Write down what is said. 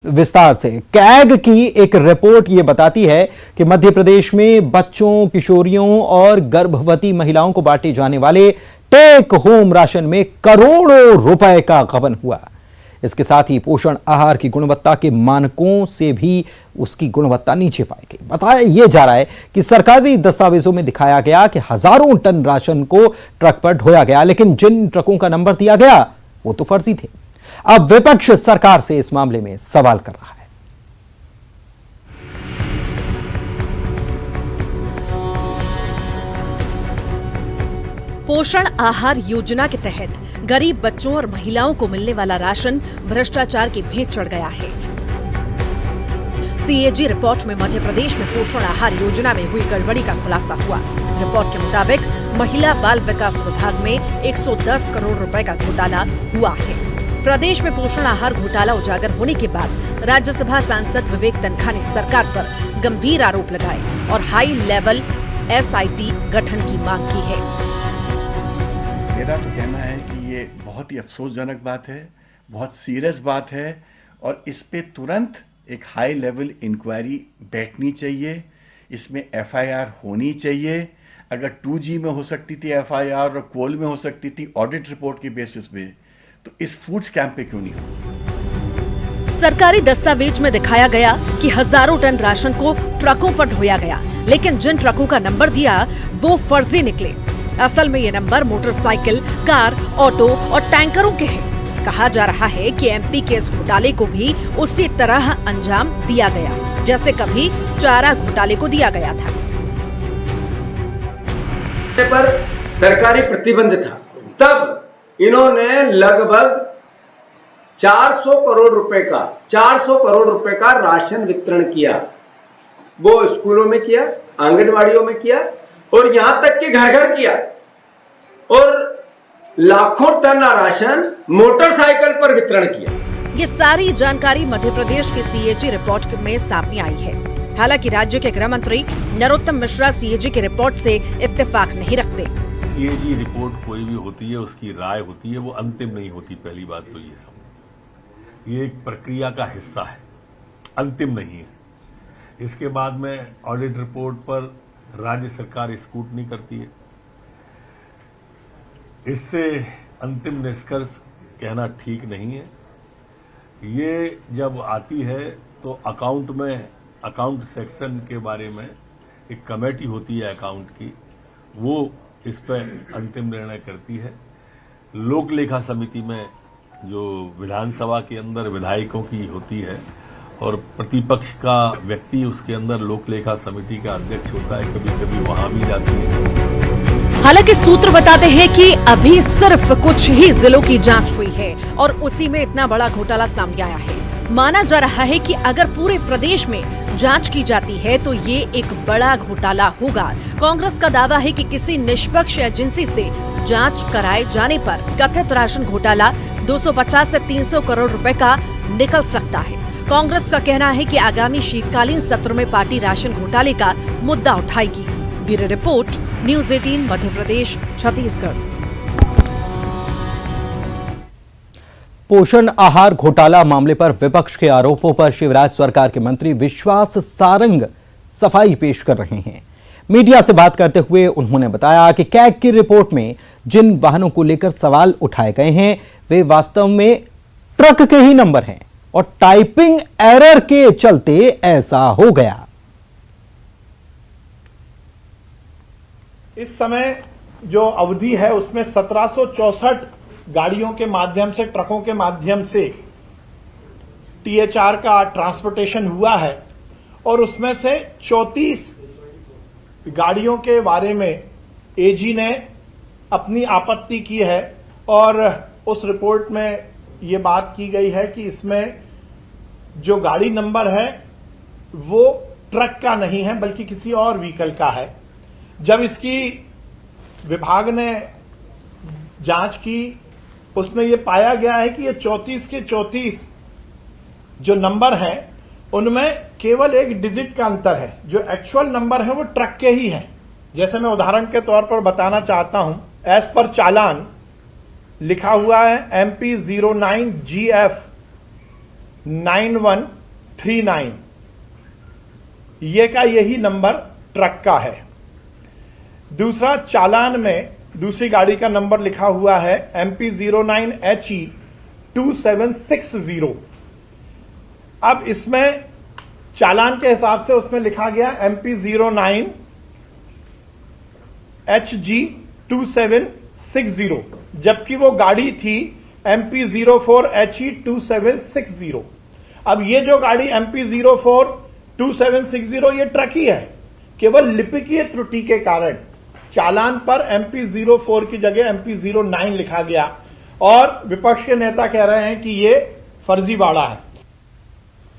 विस्तार से कैग की एक रिपोर्ट ये बताती है कि मध्य प्रदेश में बच्चों, किशोरियों और गर्भवती महिलाओं को बांटे जाने वाले टेक होम राशन में करोड़ों रुपए का गबन हुआ। इसके साथ ही पोषण आहार की गुणवत्ता के मानकों से भी उसकी गुणवत्ता नीचे पाई गई। बताया यह जा रहा है कि सरकारी दस्तावेजों में दिखाया गया कि हजारों टन राशन को ट्रक पर ढोया गया, लेकिन जिन ट्रकों का नंबर दिया गया वो तो फर्जी थे। अब विपक्ष सरकार से इस मामले में सवाल कर रहा है। पोषण आहार योजना के तहत गरीब बच्चों और महिलाओं को मिलने वाला राशन भ्रष्टाचार की भेंट चढ़ गया है। सीएजी रिपोर्ट में मध्य प्रदेश में पोषण आहार योजना में हुई गड़बड़ी का खुलासा हुआ। रिपोर्ट के मुताबिक महिला बाल विकास विभाग में 110 करोड़ रुपए का घोटाला हुआ है। प्रदेश में पोषण आहार घोटाला उजागर होने के बाद राज्यसभा सांसद विवेक तनखा ने सरकार पर गंभीर आरोप लगाए और हाई लेवल एसआईटी गठन की मांग की है। मेरा तो कहना है कि ये बहुत ही अफसोसजनक बात है, बहुत सीरियस बात है और इस पे तुरंत एक हाई लेवल इंक्वायरी बैठनी चाहिए। इसमें एफआईआर होनी चाहिए। अगर 2G में हो सकती थी एफआईआर और कोल में हो सकती थी ऑडिट रिपोर्ट के बेसिस पे, तो इस फूड स्कैम पे क्यों नहीं होगी? सरकारी दस्तावेज में दिखाया गया कि हजारों टन राशन को ट्रकों पर ढोया गया, लेकिन जिन ट्रकों का नंबर दिया वो फर्जी निकले। असल में ये नंबर मोटरसाइकिल, कार, ऑटो और टैंकरों के हैं। कहा जा रहा है कि एमपी के इस घोटाले को भी उसी तरह अंजाम दिया गया जैसे कभी चारा घोटाले को दिया गया था। पर सरकारी प्रतिबंध था, तब इन्होंने लगभग 400 करोड़ रुपए का राशन वितरण किया। वो स्कूलों में किया, आंगनवाड़ियों में किया और यहां तक कि घर घर किया और लाखों टन राशन मोटरसाइकिल पर वितरण किया। ये सारी जानकारी मध्य प्रदेश की सीएजी रिपोर्ट में सामने आई है। हालांकि राज्य के गृह मंत्री नरोत्तम मिश्रा सीएजी की रिपोर्ट से इत्तेफाक नहीं रखते। सीएजी रिपोर्ट कोई भी होती है, उसकी राय होती है, वो अंतिम नहीं होती। पहली बात तो ये समझ, ये एक प्रक्रिया का हिस्सा है, अंतिम नहीं है। इसके बाद में ऑडिट रिपोर्ट पर राज्य सरकार स्क्रूटनी करती है। इससे अंतिम निष्कर्ष कहना ठीक नहीं है। ये जब आती है तो अकाउंट सेक्शन के बारे में एक कमेटी होती है अकाउंट की, वो इस पर अंतिम निर्णय करती है। लोक लेखा समिति में जो विधानसभा के अंदर विधायकों की होती है और प्रतिपक्ष का व्यक्ति उसके अंदर लोक लेखा समिति का अध्यक्ष होता है, कभी कभी वहां भी जाती है। हालांकि सूत्र बताते हैं कि अभी सिर्फ कुछ ही जिलों की जांच हुई है और उसी में इतना बड़ा घोटाला सामने आया है। माना जा रहा है कि अगर पूरे प्रदेश में जांच की जाती है तो ये एक बड़ा घोटाला होगा। कांग्रेस का दावा है कि किसी निष्पक्ष एजेंसी से जांच कराए जाने पर कथित राशन घोटाला 250 से 300 करोड़ रुपए का निकल सकता है। कांग्रेस का कहना है कि आगामी शीतकालीन सत्र में पार्टी राशन घोटाले का मुद्दा उठाएगी। Bureau report, news 18 Madhya Pradesh, Chhattisgarh. पोषण आहार घोटाला मामले पर विपक्ष के आरोपों पर शिवराज सरकार के मंत्री विश्वास सारंग सफाई पेश कर रहे हैं। मीडिया से बात करते हुए उन्होंने बताया कि कैग की रिपोर्ट में जिन वाहनों को लेकर सवाल उठाए गए हैं वे वास्तव में ट्रक के ही नंबर हैं और टाइपिंग एरर के चलते ऐसा हो गया। इस समय जो अवधि है उसमें 1764 गाड़ियों के माध्यम से, ट्रकों के माध्यम से टीएचआर का ट्रांसपोर्टेशन हुआ है और उसमें से 34 गाड़ियों के बारे में एजी ने अपनी आपत्ति की है और उस रिपोर्ट में ये बात की गई है कि इसमें जो गाड़ी नंबर है वो ट्रक का नहीं है बल्कि किसी और व्हीकल का है। जब इसकी विभाग ने जांच की, उसमें यह पाया गया है कि ये 34 के 34 जो नंबर हैं उनमें केवल एक डिजिट का अंतर है। जो एक्चुअल नंबर है वो ट्रक के ही है। जैसे मैं उदाहरण के तौर पर बताना चाहता हूं, एज पर चालान लिखा हुआ है MP09GF 9139 ये का यही नंबर ट्रक का है। दूसरा चालान में दूसरी गाड़ी का नंबर लिखा हुआ है MP09HE 2760। अब इसमें चालान के हिसाब से उसमें लिखा गया MP09HG 2760, जबकि वो गाड़ी थी MP04HE 2760। अब ये जो गाड़ी MP04 2760 ये ट्रक ही है, केवल लिपिकीय त्रुटि के कारण चालान पर MP04 की जगह MP09 लिखा गया और विपक्ष के नेता कह रहे हैं कि ये फर्जीवाड़ा है।